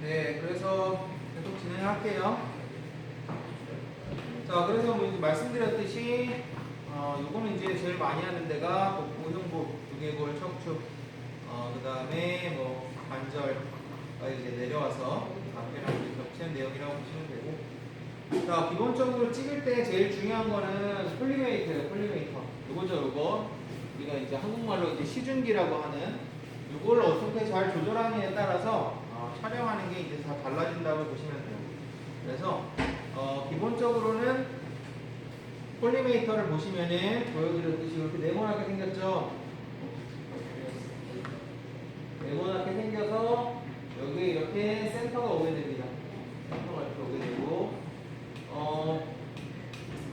네, 그래서 계속 진행할게요. 자, 그래서 뭐 이제 말씀드렸듯이, 요거는 이제 제일 많이 하는 데가 복부, 흉부, 두개골, 척추, 그 다음에 뭐 관절까지 이제 내려와서 앞에랑 이제 겹치는 내용이라고 보시면 되고. 자, 기본적으로 찍을 때 제일 중요한 거는 콜리메이터예요, 콜리메이터. 요거죠, 요거. 우리가 이제 한국말로 이제 시중기라고 하는 요걸 어떻게 잘 조절하느냐에 따라서 촬영하는 게 이제 다 달라진다고 보시면 돼요. 그래서 기본적으로는 콜리메이터를 보시면은 보여드렸듯이 이렇게 네모나게 생겼죠. 네모나게 생겨서 여기에 이렇게 센터가 오게 됩니다. 센터가 이렇게 오게 되고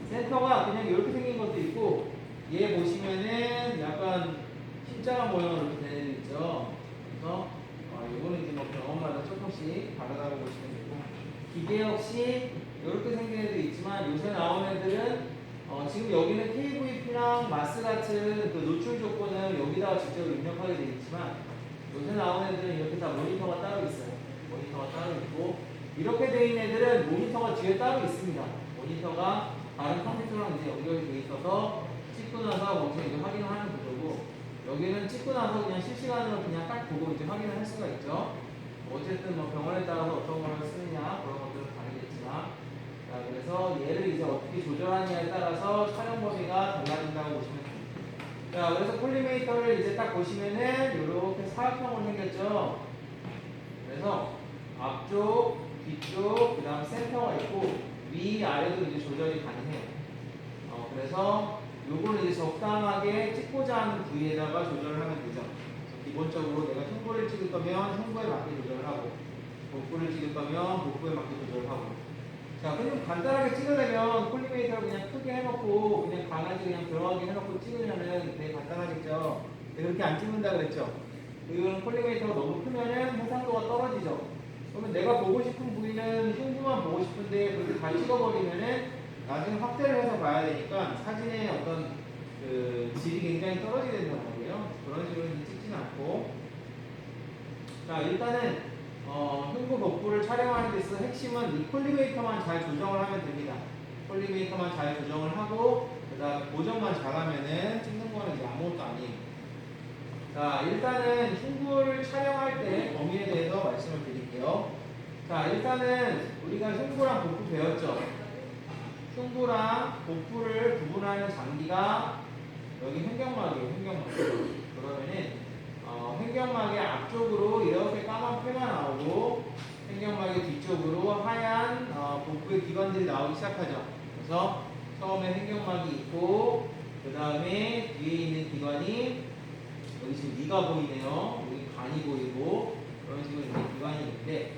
센터가 그냥 이렇게 생긴 것도 있고 얘 보시면은 약간 십자가 모양으로 이렇게 되는 애 있죠. 그래서 이거는 이제 뭐 병원마다 조금씩 다르다고 보시면 되고 기계 역시 이렇게 생긴 애도 있지만 요새 나온 애들은 지금 여기는 KVP랑 마스 같은 그 노출 조건을 여기다가 직접 입력하게 되어 있지만 요새 나온 애들은 이렇게 다 모니터가 따로 있어요. 모니터가 따로 있고 이렇게 되어 있는 애들은 모니터가 뒤에 따로 있습니다. 모니터가 다른 컴퓨터랑 이제 연결이 되어 있어서 찍고 나서 먼저 이제 확인을 하는 구조고 여기는 찍고 나서 그냥 실시간으로 그냥 딱 보고 이제 확인을 할 수가 있죠. 어쨌든 뭐 병원에 따라서 어떤 걸 쓰느냐 그런 것들은 다르겠지만 자, 그래서 얘를 이제 어떻게 조절하느냐에 따라서 촬영 범위가 달라진다고 보시면 됩니다. 자, 그래서 콜리메이터를 이제 딱 보시면은 이렇게 사각형으로 생겼죠. 그래서 앞쪽, 뒤쪽, 그 다음 센터가 있고 위, 아래도 이제 조절이 가능해요. 그래서 요거는 이제 적당하게 찍고자 하는 부위에다가 조절을 하면 되죠. 기본적으로 내가 흉부를 찍을 거면 흉부에 맞게 조절을 하고 복부를 찍을 거면 복부에 맞게 조절을 하고 자, 그냥 간단하게 찍으려면 콜리메이터를 그냥 크게 해놓고 그냥 강아지 그냥 들어가게 해놓고 찍으면은 되게 간단하겠죠. 그렇게 안 찍는다 그랬죠. 이거는 콜리메이터가 너무 크면은 해상도가 떨어지죠. 그러면 내가 보고 싶은 부위는 흉부만 보고 싶은데 그렇게 다 찍어버리면은 나중에 확대를 해서 봐야 되니까 사진의 어떤 그 질이 굉장히 떨어지게 된단 말이에요. 그런 식으로 찍지는 않고 자, 일단은 흉부 복부를 촬영하는 데 있어서 핵심은 이 콜리메이터만 잘 조정을 하면 됩니다. 콜리메이터만 잘 조정을 하고 그 다음 고정만 잘하면은 찍는 거는 이제 아무것도 아니에요. 자, 일단은 흉부를 촬영할 때 범위에 대해서 말씀을 드릴게요. 자, 일단은 우리가 흉부랑 복부 배웠죠. 흉부랑 복부를 구분하는 장기가 여기 횡격막이에요. 횡격막. 그러면은 횡격막의 앞쪽으로 이렇게 까만 패가 나오고 횡격막의 뒤쪽으로 하얀 복부의 기관들이 나오기 시작하죠. 그래서 처음에 횡격막이 있고 그 다음에 뒤에 있는 기관이 여기 지금 위가 보이네요. 여기 간이 보이고 그런 식으로 이제 기관이 있는데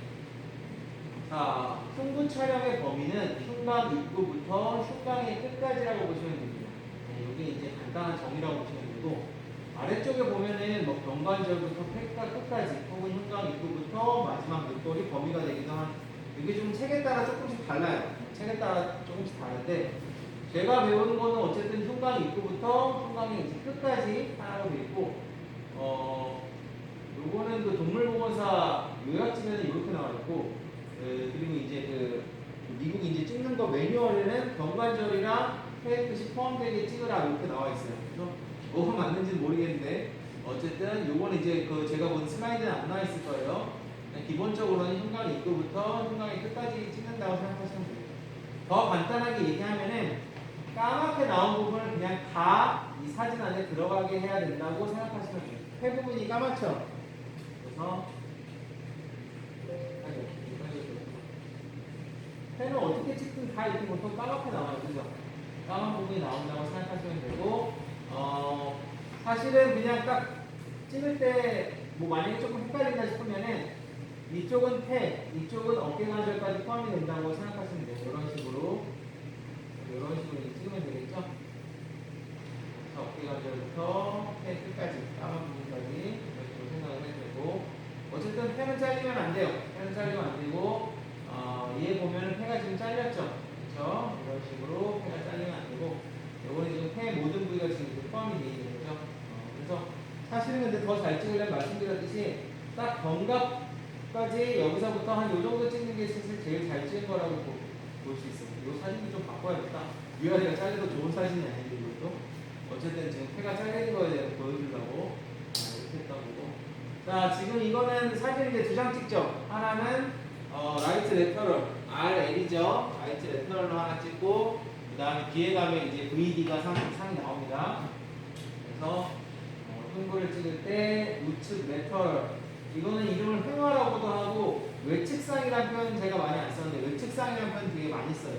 자, 흉부 촬영의 범위는 흉곽 입구부터 흉곽의 끝까지라고 보시면 됩니다. 네, 이게 이제 간단한 정의라고 보시면 되고 아래쪽에 보면은 뭐 병관절부터 폐가 끝까지 혹은 흉곽 입구부터 마지막 목도리 범위가 되기도 한 이게 좀 책에 따라 조금씩 달라요. 책에 따라 조금씩 다른데 제가 배우는 거는 어쨌든 흉곽 입구부터 흉곽의 이제 끝까지 하나로 되어 있고 요거는 그 동물보건사 요약집에는 이렇게 나와 있고 그리고 이제 그 미국 이제 찍는 거 매뉴얼에는 병관절이랑 폐 끝이 포함되게 찍으라 이렇게 나와 있어요. 그래서 뭐가 맞는지는 모르겠는데 어쨌든 요거는 이제 그 제가 본 슬라이드는 안 나와 있을 거예요. 기본적으로는 흉곽 입구부터 흉곽의 끝까지 찍는다고 생각하시면 돼요. 더 간단하게 얘기하면은 까맣게 나온 부분을 그냥 다 이 사진 안에 들어가게 해야 된다고 생각하시면 돼요. 폐 부분이 까맣죠? 그래서 펜은 어떻게 찍든 다 이렇게 보통 까맣게 나와요. 그죠? 까만 부분이 나온다고 생각하시면 되고, 사실은 그냥 딱 찍을 때, 뭐 만약에 조금 헷갈린다 싶으면은, 이쪽은 폐, 이쪽은 어깨관절까지 포함이 된다고 생각하시면 돼요. 이런 식으로 찍으면 되겠죠? 어깨관절부터 폐 끝까지, 까만 부분까지, 이런 식으로 생각을 해도 되고, 어쨌든 폐는 잘리면 안 돼요. 폐는 잘리면 안 되고, 얘 보면은 폐가 지금 잘렸죠? 그렇죠? 이런 식으로 폐가 잘리면 안 되고 요거는 지금 폐 모든 부위가 지금 포함이 되어 있는 거죠. 그래서 사실은 근데 더 잘 찍으려면 말씀드렸듯이 딱 견갑 까지 여기서부터 한 요 정도 찍는 게 사실 제일 잘 찍은 거라고 볼 수 있어요. 이 사진도 좀 바꿔야겠다. 위아래가 잘려도 좋은 사진이 아닌데 이것도. 어쨌든 지금 폐가 잘리는 거에 대해서 보여주려고 이렇게 했던 거고. 자, 지금 이거는 사진 이제 두 장 찍죠. 하나는 라이트 레터럴 RL이죠. 라이트 레터럴로 하나 찍고, 그 다음에 뒤에 가면 이제 VD가 상이 나옵니다. 그래서 흉부를 찍을 때 우측 레터럴, 이거는 이름을 횡화라고도 하고 외측상이라는 표현은 제가 많이 안 썼는데 외측상이라는 표현 되게 많이 써요.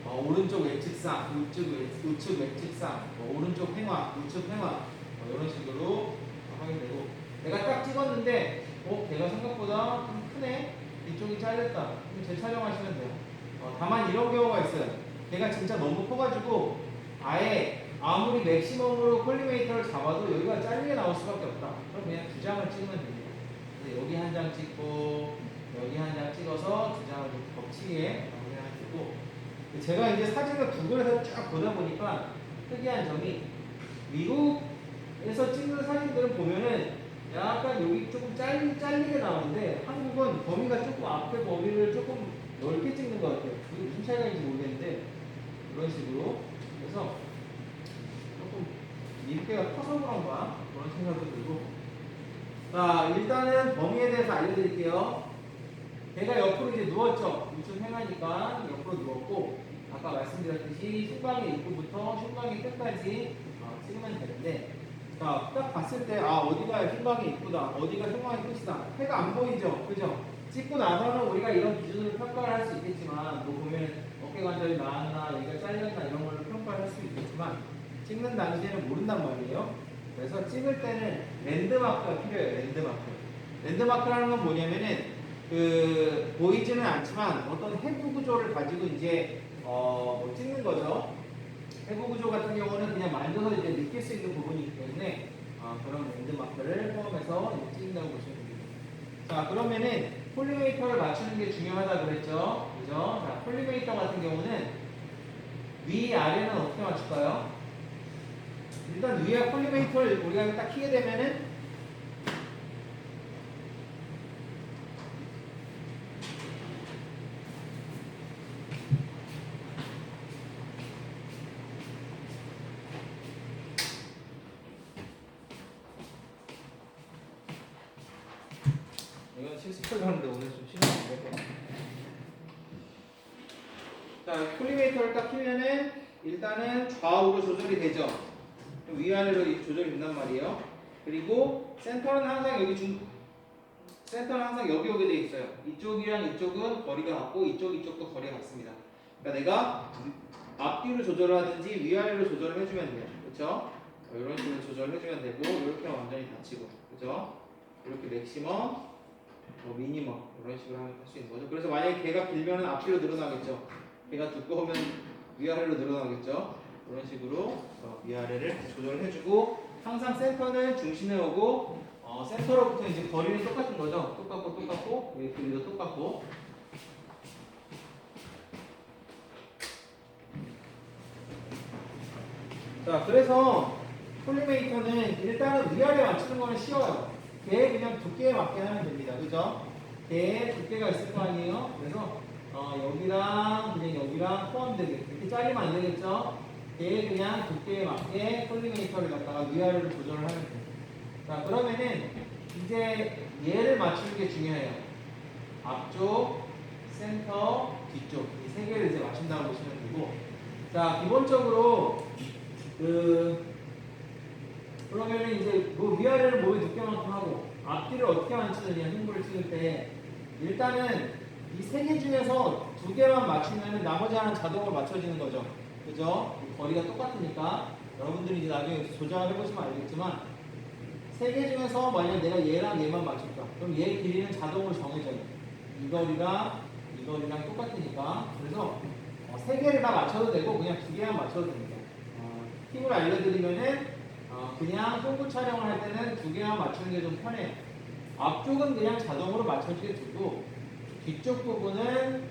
오른쪽 외측상, 우측 외측상, 오른쪽 횡화, 우측 횡화, 이런 식으로 확인되고, 내가 딱 찍었는데 걔가 생각보다 좀 크네, 이쪽이 잘렸다, 그럼 재촬영하시면 돼요. 다만 이런 경우가 있어요. 걔가 진짜 너무 커가지고 아예 아무리 맥시멈으로 콜리메이터를 잡아도 여기가 잘리게 나올 수밖에 없다. 그럼 그냥 두 장을 찍으면 됩니다. 그래서 여기 한 장 찍고 여기 한 장 찍어서 두 장을 좀 겹치게 마무리하면 되고, 제가 이제 사진을 구글에서 쫙 보다 보니까 특이한 점이, 미국에서 찍는 사진들은 보면은 약간 여기 조금 잘리게 나오는데 한국은 범위가 조금 앞에 범위를 조금 넓게 찍는 것 같아요. 그게 무슨 차이가 있는지 모르겠는데 그런 식으로. 그래서 조금 미국계가 커서 그런가 그런 생각도 들고. 자, 일단은 범위에 대해서 알려드릴게요. 걔가 옆으로 이제 누웠죠. 우측 횡하니까 옆으로 누웠고, 아까 말씀드렸듯이 흉곽의 입구부터 흉곽의 끝까지 찍으면 되는데, 자, 딱 봤을 때 어디가 흉곽의 입구다, 어디가 흉곽의 끝이다, 해가 안 보이죠, 그죠? 찍고 나서는 우리가 이런 기준으로 평가를 할 수 있겠지만, 뭐 보면 어깨 관절이 나왔나, 여기가 잘렸나 이런 걸로 평가를 할 수 있겠지만, 찍는 당시에는 모른단 말이에요. 그래서 찍을 때는 랜드마크가 필요해요. 랜드마크라는 건 뭐냐면은 보이지는 않지만 어떤 해부 구조를 가지고 이제 찍는 거죠. 해부 구조 같은 경우는 그냥 만져서 이제 느낄 수 있는 부분이기 때문에 그런 랜드마크를 포함해서 이제 찍는다고 보시면 됩니다. 자, 그러면은 콜리메이터를 맞추는 게 중요하다 그랬죠, 그죠? 자, 콜리메이터 같은 경우는 위 아래는 어떻게 맞출까요? 일단 위에 콜리메이터를 우리가 딱 키게 되면은 이건 실습하려고 하는데 오늘 좀 시간이 안 될것 같아요. 자, 콜리메이터를 딱 키면은 일단은 좌우로 조절이 되죠. 위아래로 조절이 된단 말이에요. 그리고 센터는 항상 센터는 항상 여기 오게 돼 있어요. 이쪽이랑 이쪽은 거리가 같고 이쪽도 거리가 같습니다. 그러니까 내가 앞뒤로 조절을 하든지 위아래로 조절을 해주면 돼요. 그렇죠? 이런 식으로 조절을 해주면 되고, 이렇게 완전히 닫히고, 그렇죠? 이렇게 맥시멈, 미니멈 이런 식으로 하면 할 수 있는 거죠. 그래서 만약에 걔가 길면은 앞뒤로 늘어나겠죠. 걔가 두꺼우면 위아래로 늘어나겠죠. 이런 식으로 위아래를 조절을 해주고, 항상 센터는 중심에 오고, 센터로부터 이제 거리는 똑같은 거죠. 똑같고 길이도 똑같고. 자, 그래서 콜리메이터는 일단은 위아래 맞추는 거는 쉬워요. 걔 그냥 두께에 맞게 하면 됩니다. 그죠? 걔 두께가 있을 거 아니에요? 그래서 여기랑 그냥 여기랑 포함되게 이렇게 잘리면 안 되겠죠? 걔 그냥 두께에 맞게 콜리메이터를 갖다가 위아래로 조절을 하면 돼요. 자, 그러면은 이제 얘를 맞추는 게 중요해요. 앞쪽, 센터, 뒤쪽 이 세 개를 이제 맞춘다고 보시면 되고, 자, 기본적으로 그러면은 이제 뭐 위아래를 몸의 두께만큼 하고 앞뒤를 어떻게 맞추느냐, 흉부를 찍을 때 일단은 이 세 개 중에서 두 개만 맞추면 나머지 하나는 자동으로 맞춰지는 거죠. 그죠? 거리가 똑같으니까 여러분들이 이제 나중에 조정을 해보시면 알겠지만, 세 개 중에서 만약 내가 얘랑 얘만 맞출까, 그럼 얘 길이는 자동으로 정해져요. 이 거리랑 똑같으니까. 그래서 세 개를 다 맞춰도 되고 그냥 두 개만 맞춰도 됩니다. 팁을 알려드리면은 그냥 흉부 촬영을 할 때는 두 개만 맞추는 게 좀 편해요. 앞쪽은 그냥 자동으로 맞춰지게 두고, 뒤쪽 부분은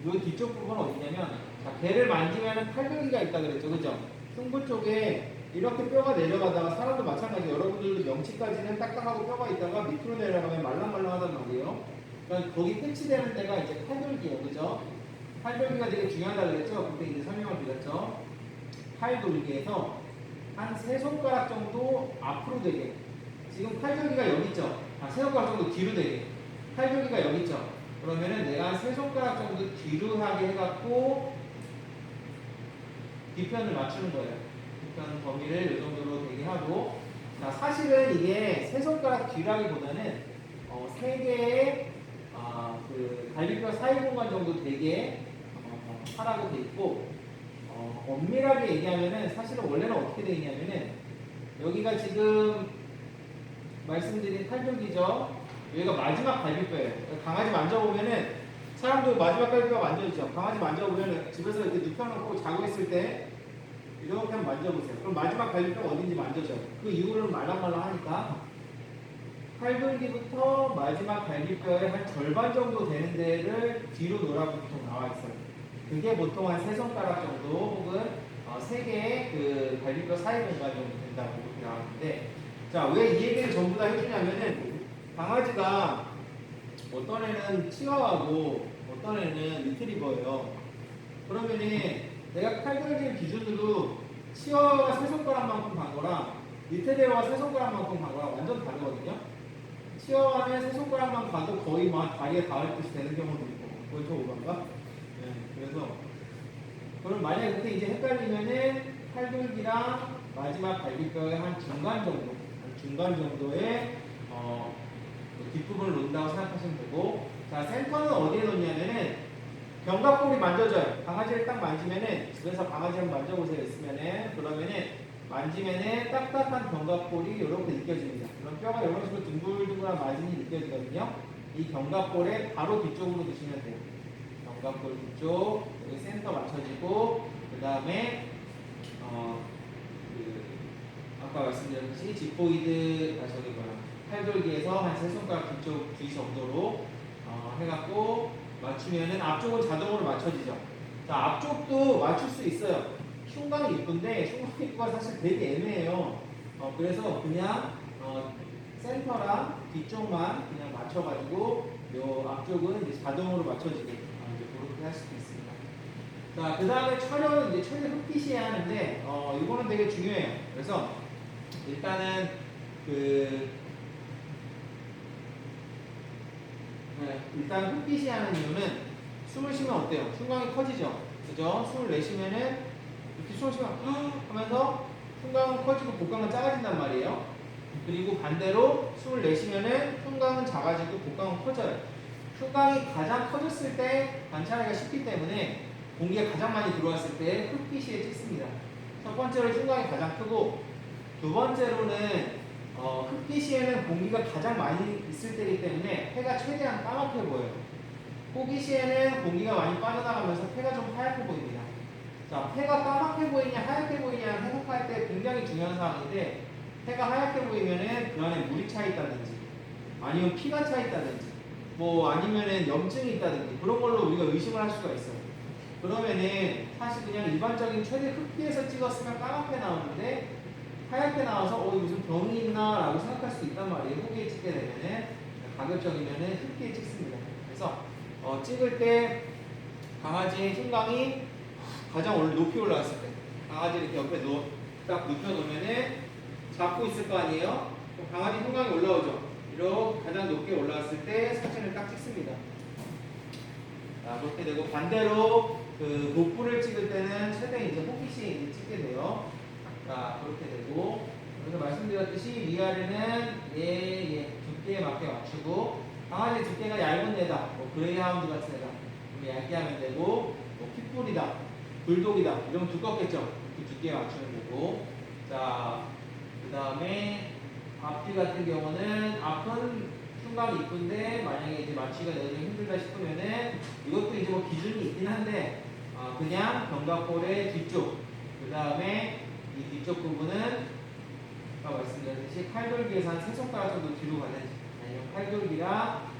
어디냐면, 자, 걔를 만지면은 팔걸이가 있다 그랬죠, 그죠? 흉부 쪽에 이렇게 뼈가 내려가다가 사람도 마찬가지 여러분들도 명치까지는 딱딱하고 뼈가 있다가 밑으로 내려가면 말랑말랑하단 말이에요. 그러니까 거기 끝이 되는 데가 이제 팔돌기예요. 그죠? 팔돌기가 되게 중요하다고 그랬죠? 그때 이제 설명을 드렸죠. 팔돌기에서 한 세 손가락 정도 앞으로 되게 지금 팔돌기가 여기 있죠? 세 손가락 정도 뒤로 되게 팔돌기가 여기 있죠? 그러면은 내가 한 세 손가락 정도 뒤로 하게 해갖고 뒤편을 맞추는 거예요. 뒤편 범위를 이 정도로 되게 하고 자 사실은 이게 세 손가락 뒤라기보다는 세 개의 그 갈비뼈 사이 공간 정도 되게 하라고 돼 있고 엄밀하게 얘기하면은 사실은 원래는 어떻게 돼 있냐면은 여기가 지금 말씀드린 팔돌기죠. 여기가 마지막 갈비뼈예요. 강아지 만져보면은 사람도 마지막 갈비뼈 만져주죠. 강아지 만져보면은 집에서 이렇게 눕혀놓고 자고 있을 때 이렇게 한번 만져보세요. 그럼 마지막 갈비뼈가 어딘지 만져줘요. 그 이후로는 말랑말랑하니까 팔돌기부터 마지막 갈비뼈의 한 절반 정도 되는 데를 뒤로 놓으라고 보통 나와 있어요. 그게 보통 한 세 손가락 정도 혹은 세 개의 그 갈비뼈 사이 공간 정도 된다고 이렇게 나왔는데 자, 왜 이 얘기를 전부 다 해주냐면은 강아지가 어떤 애는 치와와고 어떤 애는 리트리버예요. 그러면은 내가 팔돌기를 기준으로 치와와가 세 손가락만큼 간 거랑 리트리버가 세 손가락만큼 간 거랑 완전 다르거든요. 치와와는 세 손가락만 가도 거의 막 다리에 닿을 듯이 되는 경우도 있고 그거 오반가? 네, 그래서 그럼 만약에 그때 이제 헷갈리면은 팔돌기랑 마지막 갈비뼈의 한 중간 정도의 뒷부분을 놓는다고 생각하시면 되고 자 센터는 어디에 놓냐면은 견갑골이 만져져요. 강아지를 딱 만지면은 집에서 강아지 한번 만져보세요. 있으면은 그러면은 만지면은 딱딱한 견갑골이 이렇게 느껴집니다. 그럼 뼈가 이런 식으로 둥글둥글한 마진이 느껴지거든요. 이 견갑골의 바로 뒤쪽으로 두시면 돼요. 견갑골 뒤쪽 여기 센터 맞춰지고 그 다음에 아까 말씀드렸듯이 지포이드 팔돌기에서 한 세 손가락 뒤쪽 뒤 정도로 해갖고 맞추면은 앞쪽은 자동으로 맞춰지죠. 자 앞쪽도 맞출 수 있어요. 흉곽이 이쁜데 흉곽 입구가 사실 되게 애매해요. 그래서 그냥 센터랑 뒤쪽만 그냥 맞춰가지고 요 앞쪽은 이제 자동으로 맞춰지게 이제 그렇게 할 수도 있습니다. 자, 그 다음에 촬영은 이제 최대 흡기시에 하는데, 이거는 되게 중요해요. 그래서 일단은 일단 흡기시 하는 이유는 숨을 쉬면 어때요? 흉곽이 커지죠? 그죠? 숨을 내쉬면은 이렇게 숨을 쉬면 하면서 흉곽은 커지고 복강은 작아진단 말이에요. 그리고 반대로 숨을 내쉬면은 흉곽은 작아지고 복강은 커져요. 흉곽이 가장 커졌을 때 관찰하기가 쉽기 때문에 공기가 가장 많이 들어왔을 때 흡기시에 찍습니다. 첫 번째로 흉곽이 가장 크고 두 번째로는 흡기시에는 공기가 가장 많이 있을 때이기 때문에 폐가 최대한 까맣게 보여요. 호기시에는 공기가 많이 빠져나가면서 폐가 좀 하얗게 보입니다. 자, 폐가 까맣게 보이냐 하얗게 보이냐 해석할 때 굉장히 중요한 사항인데 폐가 하얗게 보이면은 그 안에 물이 차 있다든지 아니면 피가 차 있다든지 뭐 아니면은 염증이 있다든지 그런 걸로 우리가 의심을 할 수가 있어요. 그러면은 사실 그냥 일반적인 최대 흡기에서 찍었으면 까맣게 나오는데 하얗게 나와서 이거 무슨 병이 있나 라고 생각할 수도 있단 말이에요. 후기에 찍게 되면은 가급적이면은 흡기에 찍습니다. 그래서 찍을 때 강아지의 흉곽이 가장 높이 올라왔을 때 강아지를 이렇게 옆에 딱 눕혀놓으면은 잡고 있을 거 아니에요? 그럼 강아지 흉곽이 올라오죠. 이렇게 가장 높게 올라왔을 때 사진을 딱 찍습니다. 자, 그렇게 되고 반대로 그 복부를 찍을 때는 최대 이제 호기시 찍게 돼요. 자, 그렇게 되고 그래서 말씀드렸듯이 위아래는 두께에 맞게 맞추고 강아지 두께가 얇은 애다, 뭐 그레이하운드 같은 애다, 좀 얇게 하면 되고 뭐 핏불이다, 불독이다 이러면 두껍겠죠. 그 두께에 맞추면 되고 자, 그 다음에 앞뒤 같은 경우는 앞은 흉곽이 이쁜데 만약에 이제 맞추기가 너무 힘들다 싶으면은 이것도 이제 뭐 기준이 있긴 한데 그냥 견갑골의 뒤쪽 그 다음에 이 뒤쪽 부분은 아까 말씀드렸듯이 팔돌기에서 한 세 손가락 정도 뒤로 가는지 아니면 팔돌기랑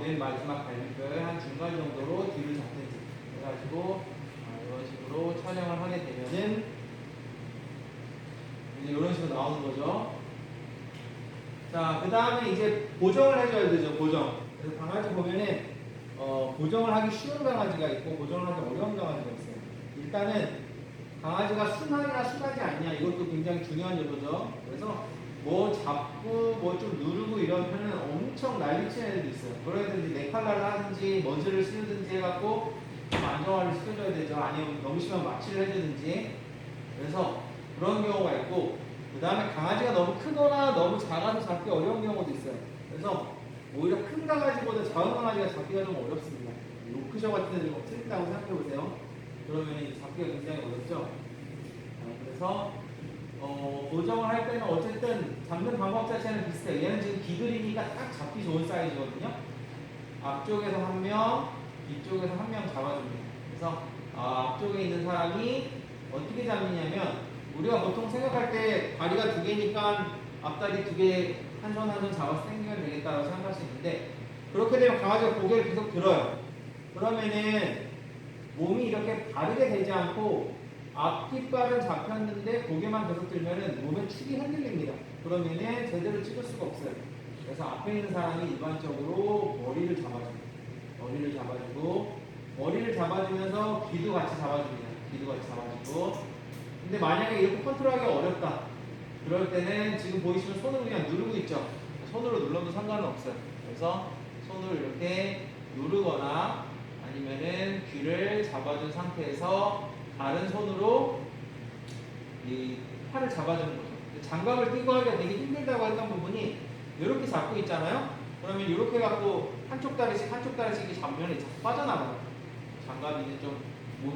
맨 마지막 갈비뼈의 한 중간 정도로 뒤를 잡든지 해가지고 이런 식으로 촬영을 하게 되면은 이제 이런 식으로 나오는 거죠. 자, 그 다음에 이제 보정을 해줘야 되죠. 보정. 그래서 강아지 보면은 보정을 하기 쉬운 강아지가 있고 보정을 하기 어려운 강아지가 있어요. 일단은 강아지가 순하냐 순하지 않냐 이것도 굉장히 중요한 요소죠. 그래서 뭐 잡고 뭐 좀 누르고 이런 편은 엄청 난리치는 애들도 있어요. 그런 애들 이제 네칼라를 하든지 머즈를 씌우든지 해갖고 좀 안정화를 시켜줘야 되죠. 아니면 너무 심한 마취를 해주든지. 그래서 그런 경우가 있고, 그 다음에 강아지가 너무 크거나 너무 작아서 잡기 어려운 경우도 있어요. 그래서 오히려 큰 강아지보다 작은 강아지가 잡기가 좀 어렵습니다. 로크셔 같은 애들 뭐 틀린다고 생각해보세요. 그러면 잡기가 굉장히 어렵죠. 그래서 보정을 할 때는 어쨌든 잡는 방법 자체는 비슷해요. 얘는 지금 기들이니까 딱 잡기 좋은 사이즈거든요. 앞쪽에서 한 명, 뒤쪽에서 한 명 잡아줍니다. 그래서 앞쪽에 있는 사람이 어떻게 잡느냐면 우리가 보통 생각할 때 다리가 두 개니까 앞다리 두 개 한 손 한 손 잡아서 당기면 되겠다고 생각할 수 있는데, 그렇게 되면 강아지가 고개를 계속 들어요. 그러면은 몸이 이렇게 바르게 되지 않고 앞뒷발은 잡혔는데 고개만 계속 들면은 몸의 축이 흔들립니다. 그러면은 제대로 찍을 수가 없어요. 그래서 앞에 있는 사람이 일반적으로 머리를 잡아줍니다. 머리를 잡아주고, 머리를 잡아주면서 귀도 같이 잡아줍니다. 귀도 같이 잡아주고. 근데 만약에 이렇게 컨트롤하기 어렵다. 그럴 때는 지금 보이시면 손으로 그냥 누르고 있죠. 손으로 눌러도 상관은 없어요. 그래서 손으로 이렇게 누르거나 아니면은 귀를 잡아준 상태에서 다른 손으로 이 팔을 잡아주는 거죠. 장갑을 끼고 하기가 되게 힘들다고 했던 부분이 이렇게 잡고 있잖아요. 그러면 이렇게 갖고 한쪽 다리씩 잡으면 자꾸 빠져나가요. 장갑이 이제 좀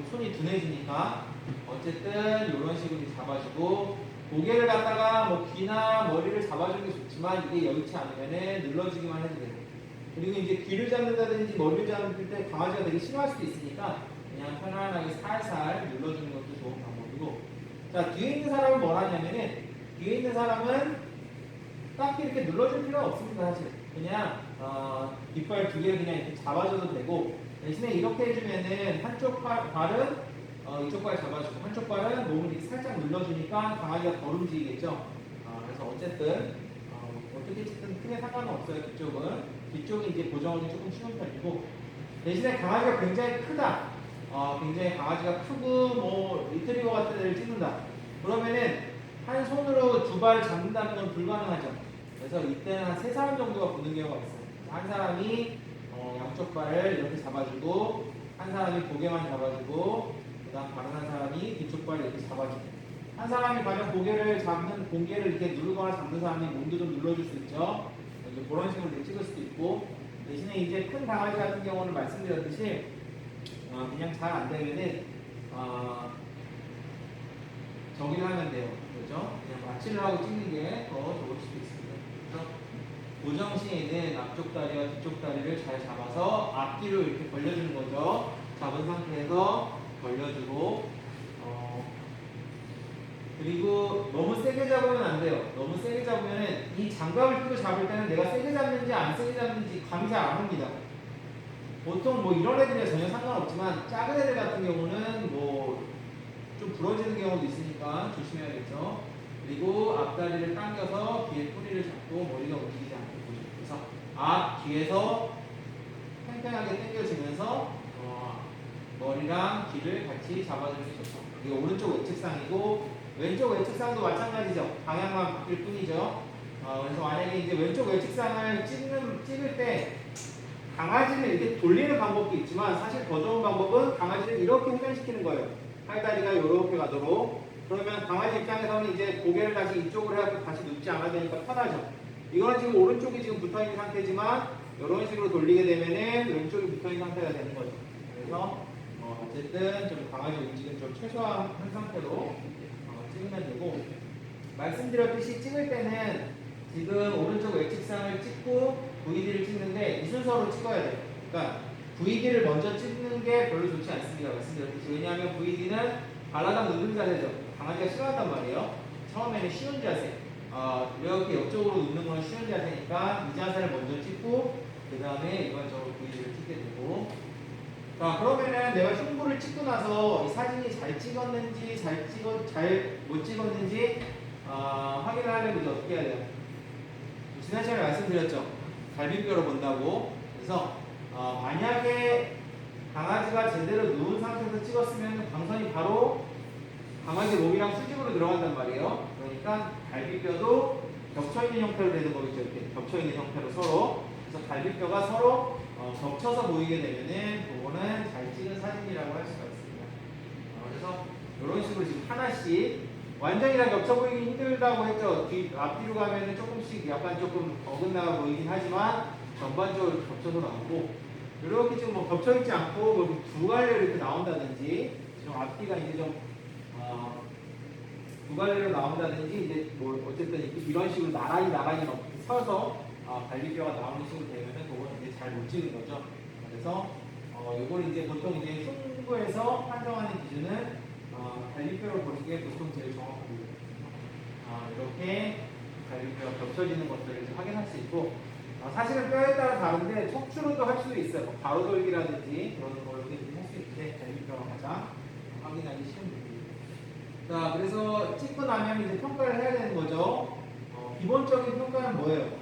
손이 둔해지니까 어쨌든 이런 식으로 잡아주고, 고개를 갖다가 뭐 귀나 머리를 잡아주는 게 좋지만 이게 여의치 않으면 눌러주기만 해도 돼요. 그리고 이제 귀를 잡는다든지 머리를 잡을 때 강아지가 되게 싫어할 수도 있으니까 그냥 편안하게 살살 눌러주는 것도 좋은 방법이고. 자, 뒤에 있는 사람은 뭘 하냐면은, 뒤에 있는 사람은 딱히 이렇게 눌러줄 필요가 없습니다. 사실 그냥 뒷발 두 개를 그냥 이렇게 잡아줘도 되고, 대신에 이렇게 해주면은 한쪽 발은 이쪽 발 잡아주고 한쪽 발은 몸을 이렇게 살짝 눌러주니까 강아지가 덜 움직이겠죠. 그래서 어쨌든 어떻게 찍든 크게 상관은 없어요. 뒤쪽이 이제 보정하기 조금 쉬운 편이고, 대신에 강아지가 굉장히 크다. 굉장히 강아지가 크고 뭐 리트리버 같은 애를 찍는다. 그러면은 한 손으로 두 발을 잡는다는 건 불가능하죠. 그래서 이때는 한 세 사람 정도가 붙는 경우가 있어요. 한 사람이 양쪽 발을 이렇게 잡아주고, 한 사람이 고개만 잡아주고, 그 다음 다른 한 사람이 뒤쪽 발을 이렇게 잡아주고, 한 사람이 과연 고개를 이렇게 누르거나 잡는 사람이 몸도 좀 눌러줄 수 있죠. 이제 그런 식으로 이렇게 찍을 수도 있고, 대신에 이제 큰 강아지 같은 경우는 말씀드렸듯이 그냥 잘 안 되면은 저기를 하면 돼요. 그렇죠? 그냥 마취를 하고 찍는 게 더 좋을 수도 있습니다. 그래서 보정 시에는 앞쪽 다리와 뒤쪽 다리를 잘 잡아서 앞뒤로 이렇게 벌려주는 거죠. 잡은 상태에서 벌려주고, 그리고 너무 세게 잡으면 안 돼요. 너무 세게 잡으면 이 장갑을 끼고 잡을 때는 내가 세게 잡는지 안 세게 잡는지 감이 잘 안 옵니다. 보통 뭐 이런 애들이야 전혀 상관없지만 작은 애들 같은 경우는 뭐 좀 부러지는 경우도 있으니까 조심해야겠죠. 그리고 앞다리를 당겨서 뒤에 뿌리를 잡고 머리가 움직이지 않게 보죠. 그래서 앞 뒤에서 팽팽하게 당겨주면서 머리랑 귀를 같이 잡아주는 게 좋죠. 이게 오른쪽 외측상이고, 왼쪽 외측상도 마찬가지죠. 방향만 바뀔 뿐이죠. 그래서 만약에 이제 왼쪽 외측상을 찍을 때 강아지를 이렇게 돌리는 방법도 있지만, 사실 더 좋은 방법은 강아지를 이렇게 회전시키는 거예요. 팔다리가 이렇게 가도록. 그러면 강아지 입장에서는 이제 고개를 다시 이쪽으로 해서 다시 눕지 않아야 되니까 편하죠. 이거는 지금 오른쪽이 지금 붙어 있는 상태지만 이런 식으로 돌리게 되면은 왼쪽이 붙어 있는 상태가 되는 거죠. 그래서 어쨌든 좀 강아지 움직임 좀 최소화한 상태로 찍으면 되고, 말씀드렸듯이 찍을 때는 지금 오른쪽 외측상을 찍고 VD를 찍는데 이 순서로 찍어야 돼요. 그러니까 VD를 먼저 찍는 게 별로 좋지 않습니다. 말씀드렸듯이. 왜냐하면 VD는 발라당 눕는 자세죠. 강아지가 싫어한단 말이에요. 처음에는 쉬운 자세. 이렇게 옆쪽으로 눕는 건 쉬운 자세니까 이 자세를 먼저 찍고 그 다음에 일반적으로 VD를 찍게 되고. 자, 그러면은 내가 흉부를 찍고 나서 이 사진이 잘 찍었는지 잘 못 찍었는지 확인을 하려면 이제 어떻게 해야 돼요? 지난 시간에 말씀드렸죠. 갈비뼈로 본다고. 그래서 만약에 강아지가 제대로 누운 상태에서 찍었으면 광선이 바로 강아지 몸이랑 수직으로 들어간단 말이에요. 그러니까 갈비뼈도 겹쳐있는 형태로 되는 거겠죠. 이렇게 겹쳐있는 형태로 서로. 그래서 갈비뼈가 서로 겹쳐서 보이게 되면은 그거는 잘 찍은 사진이라고 할 수가 있습니다. 그래서 이런 식으로 지금 하나씩 완전히 다 겹쳐 보이기 힘들다고 했죠. 앞뒤로 가면은 조금씩 약간 조금 어긋나가 보이긴 하지만 전반적으로 겹쳐서 나오고 이렇게 지금 뭐 겹쳐있지 않고 뭐 두 갈래로 이렇게 나온다든지 좀 앞뒤가 이제 좀 두 갈래로 나온다든지 이제 뭐 어쨌든 이런 식으로 나란히 서서 갈비뼈가 나오는 식으로 되면은 그거는 이제 잘 못 찍은 거죠. 그래서 이걸 이제 보통 이제 흉부에서 판정하는 기준은 갈비뼈를 보는 게 보통 제일 정확합니다. 이렇게 갈비뼈가 겹쳐지는 것들을 확인할 수 있고 사실은 뼈에 따라 다른데 척추로도 할 수도 있어요. 뭐 가로돌기라든지 그런 걸로 할 수 있는데 갈비뼈가 가장 확인하기 쉬운 부분입니다. 자, 그래서 찍고 나면 이제 평가를 해야 되는 거죠. 기본적인 평가는 뭐예요?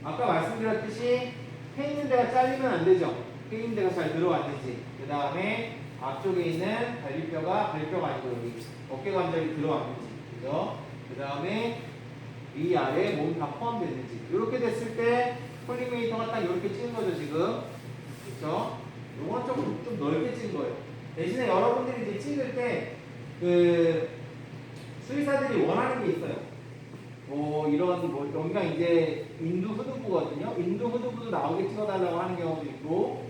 아까 말씀드렸듯이 폐 있는 데가 잘리면 안 되죠. 폐 있는 데가 잘 들어왔는지. 그 다음에 앞쪽에 있는 갈비뼈가 아니고 여기 어깨 관절이 들어왔는지. 그죠? 그 다음에 위아래 몸이 다 포함됐는지. 이렇게 됐을 때 콜리메이터가 딱 이렇게 찍은 거죠, 지금. 그렇죠? 요건 좀 넓게 찍은 거예요. 대신에 여러분들이 이제 찍을 때 수의사들이 원하는 게 있어요. 여기가 이제 인두 후두부거든요. 인두 후두부도 나오게 찍어달라고 하는 경우도 있고,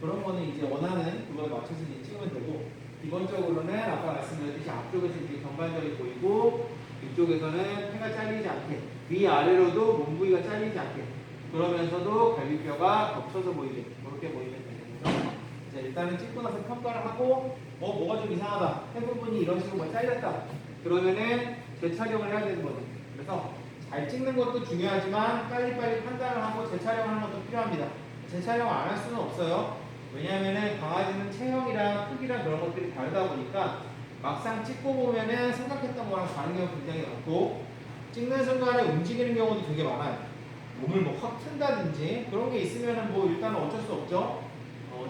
그런 거는 이제 원하는 그걸 맞춰서 이제 찍으면 되고, 기본적으로는 아까 말씀드렸듯이 앞쪽에서 이제 경관절이 보이고, 이쪽에서는 폐가 잘리지 않게, 위아래로도 몸 부위가 잘리지 않게, 그러면서도 갈비뼈가 겹쳐서 보이게, 그렇게 보이면 되는 거죠. 자, 일단은 찍고 나서 평가를 하고, 뭐가 좀 이상하다. 폐 부분이 이런 식으로 잘렸다. 그러면은 재촬영을 해야 되는 거죠. 그래서 잘 찍는 것도 중요하지만 빨리빨리 판단을 하고 재촬영하는 것도 필요합니다. 재촬영을 안 할 수는 없어요. 왜냐하면은 강아지는 체형이랑 크기랑 그런 것들이 다르다 보니까 막상 찍고 보면은 생각했던 거랑 다른 경우가 굉장히 많고 찍는 순간에 움직이는 경우도 되게 많아요. 몸을 뭐 확 튼다든지 그런 게 있으면은 뭐 일단은 어쩔 수 없죠.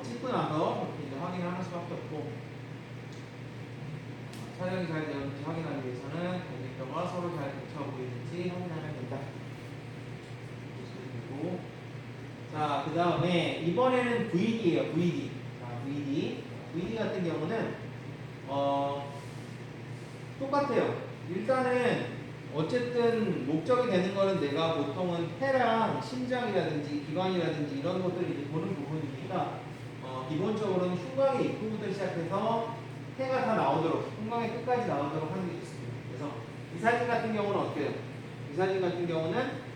찍고 나서 이제 확인을 하는 수밖에 없고 촬영이 잘 되었는지 확인하기 위해서는 갈비뼈가 서로 잘 겹쳐 보이는지 확인하면 된다. 그리고 자, 그 다음에 이번에는 VD예요. VD. 자, VD 같은 경우는 똑같아요. 일단은 어쨌든 목적이 되는 거는 내가 보통은 폐랑 심장이라든지 기관이라든지 이런 것들을 이제 보는 부분이니까 기본적으로는 흉곽의 입구부터 시작해서 폐가 다 나오도록 흉곽의 끝까지 나오도록 하는 게 좋습니다. 그래서 이 사진 같은 경우는 어때요? 이 사진 같은 경우는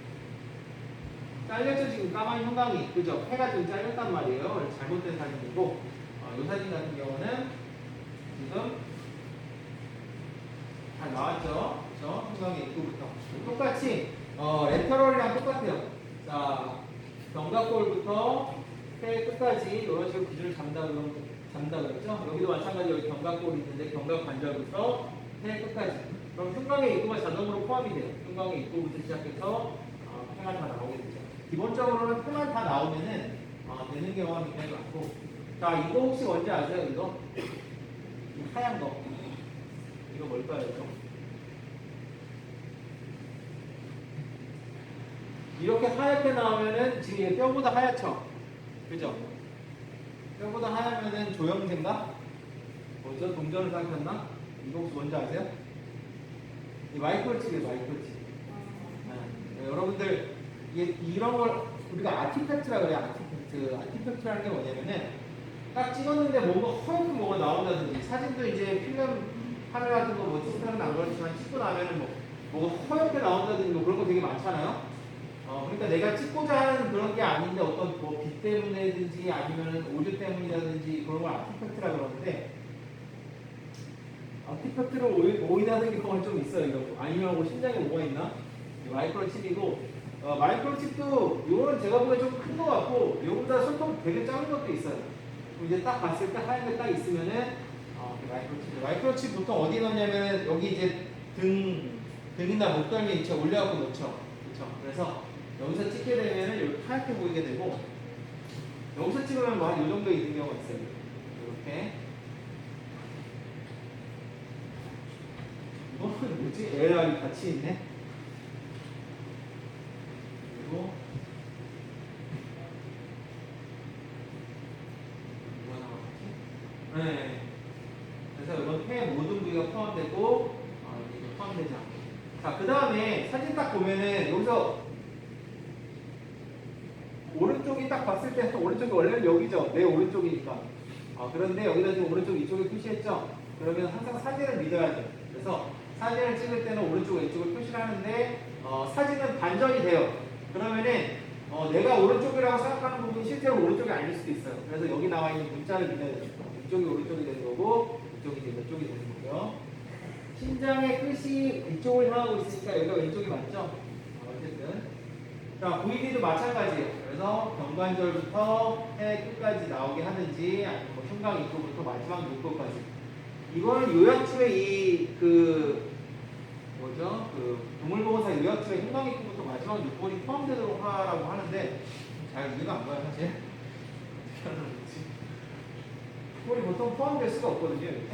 잘렸죠. 지금 까만 흉곽이 그죠? 폐가 좀 잘렸단 말이에요. 잘못된 사진이고 이 사진 같은 경우는 지금 잘 나왔죠. 그렇죠? 흉곽의 입구부터 똑같이 레터럴이랑 똑같아요. 자, 견갑골부터 폐 끝까지 이런 식으로 기준을 잡는다 그랬죠? 여기도 마찬가지로 여기 견갑골이 있는데 견갑 관절부터 폐 끝까지. 그럼 흉곽의 입구가 자동으로 포함이 돼요. 흉곽의 입구부터 시작해서 폐가 다 나오게 되죠. 기본적으로는 폐만 다 나오면은 되는 경우가 굉장히 많고. 자, 이거 혹시 뭔지 아세요? 이거? 이 하얀 거. 이거 뭘까요? 이거? 이렇게 하얗게 나오면은 지금 이게 뼈보다 하얗죠? 그죠? 뼈보다 하얗면은 조영제인가? 뭐죠? 동전을 삼켰나? 이거 혹시 뭔지 아세요? 이 마이크로칩이에요, 마이크로칩. 여러분들, 이런 걸 우리가 아티팩트라 그래요, 아티팩트. 아티팩트라는 게 뭐냐면은 딱 찍었는데 뭔가 허옇게 뭐가 나온다든지 사진도 이제 필름 카메라 같은 거뭐 디지털은 안 그렇지만 찍고 나면은 뭐가 허옇게 나온다든지 뭐 그런 거 되게 많잖아요. 그러니까 내가 찍고자 하는 그런 게 아닌데 어떤 뭐 빛 때문이든지 아니면은 오류 때문이라든지 그런 걸 아티팩트라 그러는데 아티팩트로 오인하는 경우는 좀 있어요. 이거 아니면 뭐 심장에 뭐가 있나? 마이크로칩이고 마이크로칩도 이거는 제가 보기엔 좀 큰 것 같고 이거보다 손톱 되게 작은 것도 있어요. 이제 딱 봤을 때 하얀 게 딱 있으면은 마이크로칩 보통 어디 넣냐면 여기 이제 등이나 목덜미 위치에 올려갖고 놓죠. 그렇죠. 그래서 여기서 찍게 되면은 이렇게 하얗게 보이게 되고 여기서 찍으면 뭐 한 이 정도 있는 경우가 있어요. 이렇게. 이거는 뭐지? LR이 같이 있네. 그리고 이거 나왔지? 네. 그래서 이건 회 모든 부위가 포함되고 이게 포함되지 않고. 자, 그 다음에 사진 딱 보면은 여기서 오른쪽이 딱 봤을 때 오른쪽이 원래는 여기죠. 내 오른쪽이니까. 그런데 여기다 지금 오른쪽 이쪽에 표시했죠. 그러면 항상 사진을 믿어야 돼요. 그래서 사진을 찍을 때는 오른쪽 왼쪽을 표시를 하는데 사진은 반전이 돼요. 그러면은 내가 오른쪽이라고 생각하는 부분이 실제로 오른쪽이 아닐 수도 있어요. 그래서 여기 나와 있는 문자를 믿어야 돼요. 이쪽이 오른쪽이 되는 거고 이쪽이 이제 왼쪽이 되는 거고요. 심장의 끝이 이쪽을 향하고 있으니까 여기가 왼쪽이 맞죠? 어쨌든 자, VD도 마찬가지예요. 그래서 경관절부터 해 끝까지 나오게 하든지 아니면 뭐 흉곽 입구부터 마지막 눈꺼까지. 이거는 요약집의 뭐죠? 동물보건사 요약집의 흉곽 입구부터 마지막 눈꺼이 포함되도록 하라고 하는데 잘 이해가 안 가요 사실. 흉골이 보통 포함될 수가 없거든요 이렇게.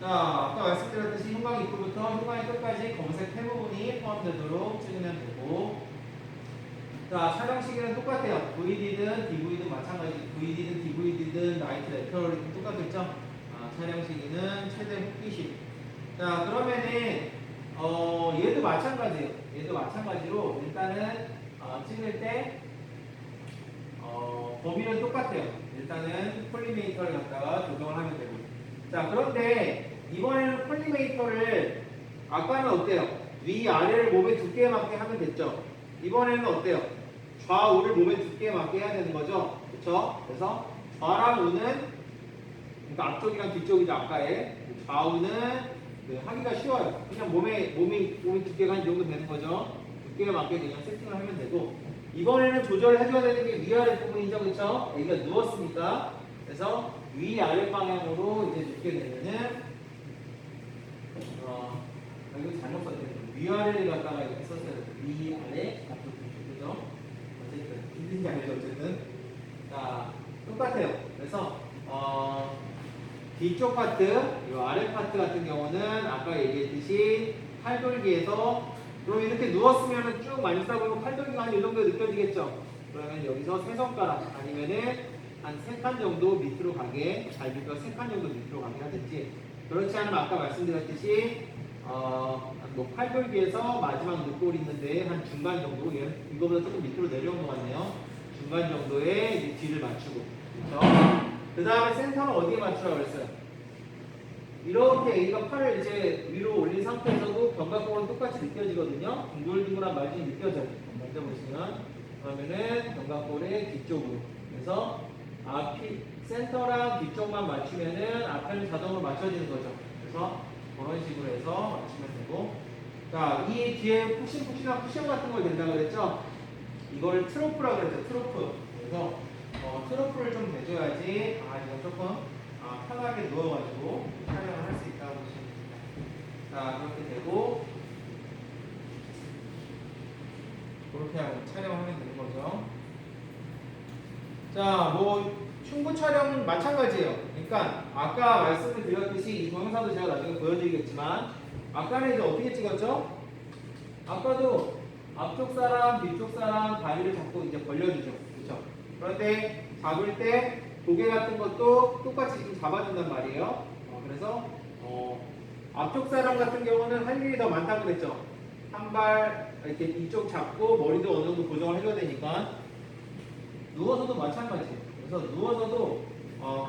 자, 아까 말씀드렸듯이 흉곽 입구부터 흉곽의 끝까지 검색 해부분이 포함되도록 찍으면 되고, 자, 촬영 시기는 똑같아요. VD든 DV든 마찬가지. VD든 DVD든 나이트 레터럴이든 똑같겠죠? 촬영 시기는 최대 흡기시. 자, 그러면은 얘도 마찬가지예요. 얘도 마찬가지로 일단은 찍을 때 범위는 똑같아요. 일단은 콜리메이터를 갖다가 조정을 하면 되고. 자, 그런데 이번에는 콜리메이터를 아까는 어때요? 위아래를 몸의 두께에 맞게 하면 됐죠? 이번에는 어때요? 좌우를 몸의 두께에 맞게 해야 되는 거죠? 그쵸? 그래서 좌랑 우는 그러니까 앞쪽이랑 뒤쪽이죠 아까에. 좌우는 하기가 쉬워요. 그냥 몸이 두께가 이 정도 되는 거죠? 두께에 맞게 그냥 세팅을 하면 되고, 이번에는 조절을 해줘야 되는 게 위아래 부분이죠, 그쵸? 여기가 누웠으니까. 그래서 위아래 방향으로 이제 눕게 되면은 이거 잘못 썼네요. 위아래를 갖다가 이렇게 썼어요. 위아래 앞쪽 뒤쪽, 그죠? 어쨌든 힘든 게 아니죠, 어쨌든. 자, 똑같아요. 그래서 뒤쪽 파트, 이 아래 파트 같은 경우는 아까 얘기했듯이 팔돌기에서 그럼 이렇게 누웠으면은 쭉 많이 싸보면 팔돌기가 한 이 정도 느껴지겠죠? 그러면 여기서 세 손가락 아니면은 한 3칸 정도 밑으로 가게, 갈비뼈 3칸 정도 밑으로 가게 하든지, 그렇지 않으면 아까 말씀드렸듯이 뭐 팔돌기에서 마지막 눈골이 있는데 한 중간 정도, 이거보다 조금 밑으로 내려온 것 같네요. 중간 정도에 이제 뒤를 맞추고, 그렇죠? 그 다음에 센터는 어디에 맞추라고 그랬어요? 이렇게 A가 팔을 이제 위로 올린 상태에서도 견갑골은 똑같이 느껴지거든요. 둥글둥글한 마진이 느껴져요. 만져보시면. 그러면은 견갑골의 뒤쪽으로. 그래서 센터랑 뒤쪽만 맞추면은 앞에는 자동으로 맞춰지는 거죠. 그래서 그런 식으로 해서 맞추면 되고. 자, 이 뒤에 푸싱푸싱한 쿠션 같은 걸 된다고 그랬죠? 이걸 트로프라고 그랬죠. 트로프. 그래서 트로프를 좀 대줘야지 이건 조금 편하게 누워가지고 촬영을 할 수 있다고 보시면 됩니다. 자, 그렇게 되고 그렇게 하고 촬영하면 되는 거죠. 자, 뭐 흉부 촬영은 마찬가지예요. 그러니까 아까 말씀을 드렸듯이 이 동영상도 제가 나중에 보여드리겠지만 아까는 이제 어떻게 찍었죠? 아까도 앞쪽 사람, 뒤쪽 사람 다리를 잡고 이제 벌려주죠. 그렇죠? 그런데 잡을 때 고개 같은 것도 똑같이 지금 잡아준단 말이에요. 그래서 앞쪽 사람 같은 경우는 할 일이 더 많다고 그랬죠. 한 발 이렇게 이쪽 잡고 머리도 어느 정도 고정을 해줘야 되니까. 누워서도 마찬가지예요. 그래서 누워서도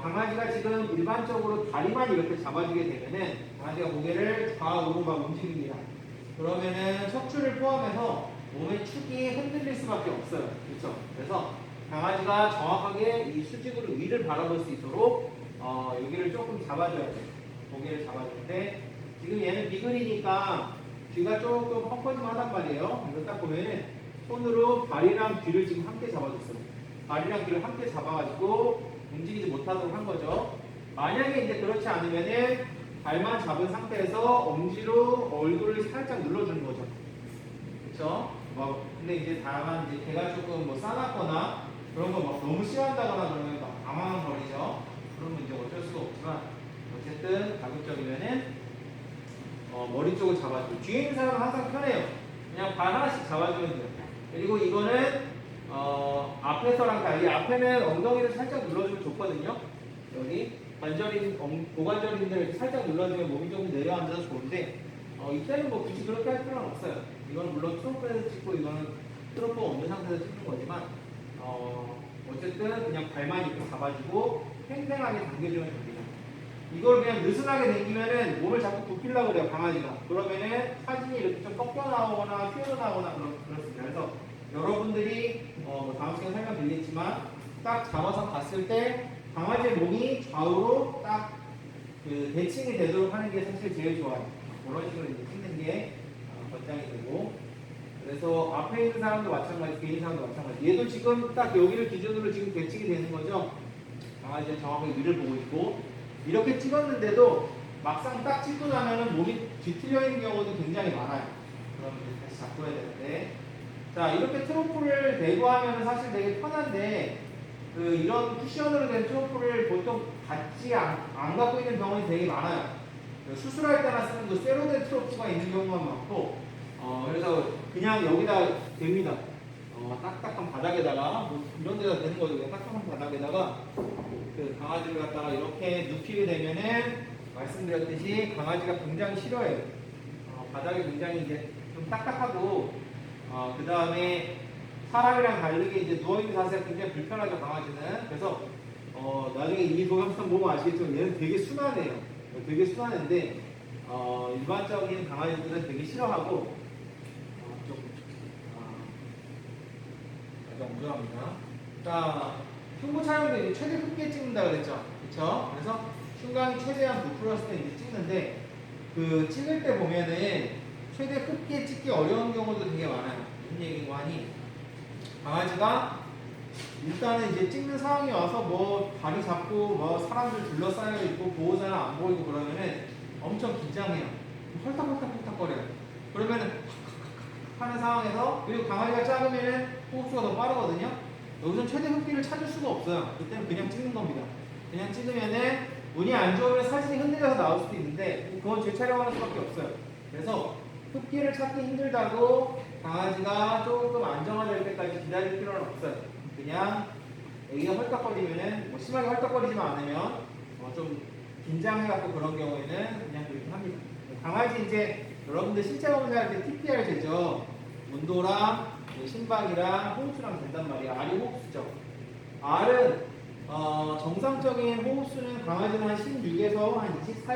강아지가 지금 일반적으로 다리만 이렇게 잡아주게 되면은 강아지가 고개를 좌우로 막 움직입니다. 그러면은 척추를 포함해서 몸의 축이 흔들릴 수밖에 없어요. 그렇죠? 그래서 강아지가 정확하게 이 수직으로 위를 바라볼 수 있도록 여기를 조금 잡아줘야 돼요. 고개를 잡아주는데 지금 얘는 비글이니까 귀가 조금 펑퍼짐하단 말이에요. 이거 딱 보면은 손으로 발이랑 귀를 지금 함께 잡아줬어요. 발이랑 귀를 함께 잡아가지고 움직이지 못하도록 한 거죠. 만약에 이제 그렇지 않으면은 발만 잡은 상태에서 엄지로 얼굴을 살짝 눌러주는 거죠. 그렇죠? 근데 이제 다만 이제 걔가 조금 뭐 싸놨거나 그런 거 막 너무 싫어한다거나 그러면 막 당황거리죠. 그러면 이제 어쩔 수가 없지만 어쨌든 가급적이면은 머리 쪽을 잡아주고 뒤에 있는 사람은 항상 편해요. 그냥 발 하나씩 잡아주면 돼요. 그리고 이거는 앞에서랑 달리 앞에는 엉덩이를 살짝 눌러주면 좋거든요. 여기 고관절인들 이렇게 살짝 눌러주면 몸이 조금 내려앉아서 좋은데 이때는 뭐 굳이 그렇게 할 필요는 없어요. 이거는 물론 트로프에서 찍고 이거는 트로프 없는 상태에서 찍는 거지만 어쨌든 그냥 발만 이렇게 잡아주고 팽팽하게 당겨주면 됩니다. 이걸 그냥 느슨하게 당기면은 몸을 자꾸 굽히려고 그래요, 강아지가. 그러면은 사진이 이렇게 좀 꺾여 나오거나 튀어나오거나 그렇습니다. 그래서 여러분들이 다음 시간에 설명드리겠지만 딱 잡아서 봤을 때 강아지의 몸이 좌우로 딱 그 대칭이 되도록 하는 게 사실 제일 좋아요. 그런 식으로 이제 찍는 게 권장이 되고, 그래서 앞에 있는 사람도 마찬가지, 뒤에 있는 사람도 마찬가지. 얘도 지금 딱 여기를 기준으로 지금 대칭이 되는 거죠. 강아지가 정확하게 위를 보고 있고, 이렇게 찍었는데도 막상 딱 찍고 나면은 몸이 뒤틀려 있는 경우도 굉장히 많아요. 그러면 이제 다시 잡고 해야 되는데, 자 이렇게 트로프를 대고 하면은 사실 되게 편한데 이런 쿠션으로 된 트로프를 보통 안 갖고 있는 병원이 되게 많아요. 수술할 때나 쓰는 그 쇠로 된 트로프가 있는 경우가 많고, 그래서 그냥 여기다 됩니다. 딱딱한 바닥에다가 뭐 이런 데다 되는 거죠. 그냥 딱딱한 바닥에다가 그 강아지를 갖다가 이렇게 눕히게 되면은 말씀드렸듯이 강아지가 굉장히 싫어해요. 바닥이 굉장히 이제 좀 딱딱하고 그 다음에 사람이랑 다르게 이제 누워있는 자세가 굉장히 불편하죠, 강아지는. 그래서 나중에 이 동영상 보면 아시겠지만 얘는 되게 순하네요. 되게 순하는데 일반적인 강아지들은 되게 싫어하고 좀 아주 엉뚱합니다. 자, 흉부 촬영도 이제 최대 크게 찍는다 그랬죠, 그렇죠? 그래서 흉곽이 최대한 부풀었을 때 이제 찍는데 그 찍을 때 보면은 최대 크게 찍기 어려운 경우도 되게 많아요. 무슨 얘기고 하니 강아지가 일단은 이제 찍는 상황이 와서 뭐 다리 잡고 뭐 사람들 둘러싸여 있고 보호자는 안 보이고 그러면은 엄청 긴장해요. 헐떡헐떡헐떡거려요. 그러면은 하는 상황에서, 그리고 강아지가 작으면은 호흡수가 더 빠르거든요. 여기서 최대 흡기를 찾을 수가 없어요. 그때는 그냥 찍는 겁니다. 그냥 찍으면은 운이 안 좋으면 사진이 흔들려서 나올 수도 있는데 그건 재촬영하는 수밖에 없어요. 그래서 흡기를 찾기 힘들다고 강아지가 조금 안정화될 때까지 기다릴 필요는 없어요. 그냥 애기가 헐떡거리면은 뭐 심하게 헐떡거리지만 않으면 좀 긴장해갖고 그런 경우에는 그냥 그렇게 합니다. 강아지 이제 여러분들 신체 검사할 때 TPR 재죠. 온도랑 심박이랑 호흡수랑 된단 말이에요. R이 호흡수죠. R은 정상적인 호흡수는 강아지는 한 16에서 한 24.